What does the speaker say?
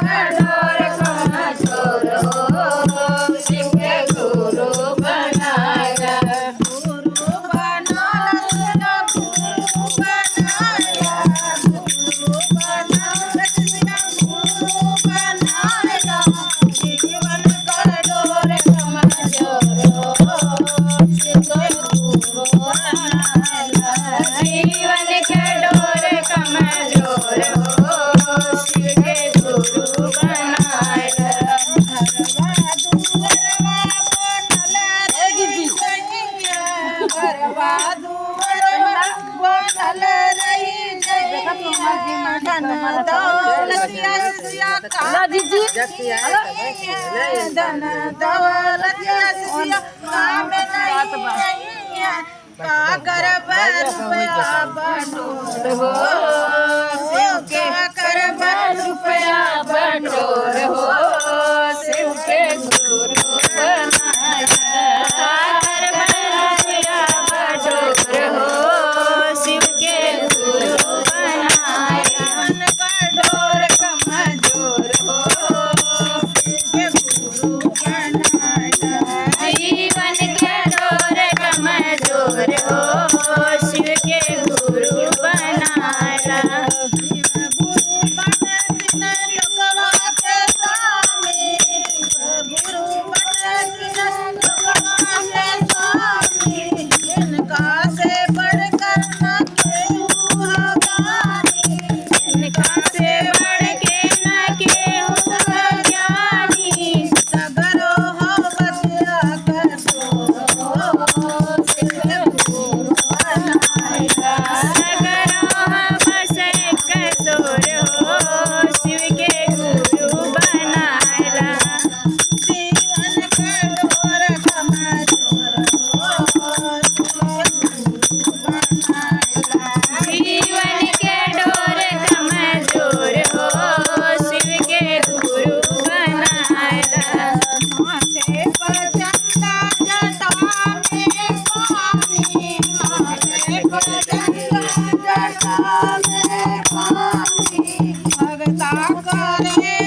कठोर कमजोर हो शिव के गुरु बनाया गुरु बनाया गुरु बनाया गुरु बनाया जीवन कठोर कमजोर हो शिव के गुरु बनाया जीवन कठोर कमजोर हो शिव के गुरु बनाया घरवा दुआरवा बनल रही जइया धन दौलतिया सिया का धन दौलतिया सिया काम नहीं का करब रुपया बटोर हो शिव के करब रुपया बटोर हो शिव के गुरु बनाया करब रुपया बटोर हो शिव के गुरु बनाया कठोर कमजोर हो शिव के गुरु बनाया जीवन कठोर कमजोर हो शिव के गुरु बनाया गुरु बनतिन लोकवा के स्वामी गुरु बनतिन लोकवा के स्वामी इनका से बढ़कर न केहू ज्ञानी इनका से बढ़ के न केहू ज्ञानी सगरो हो बसिया कठोर हो शिव के गुरु बनाया सगरो बस कठोर हो शिव के गुरु बनाया जीवन कठोर कमजोर हो जीवन के डोर कमजोर हो शिव के गुरु बनाया माथे पर चंदा जटा में पानी माथे पर चंदा जटा में पानी भगता करे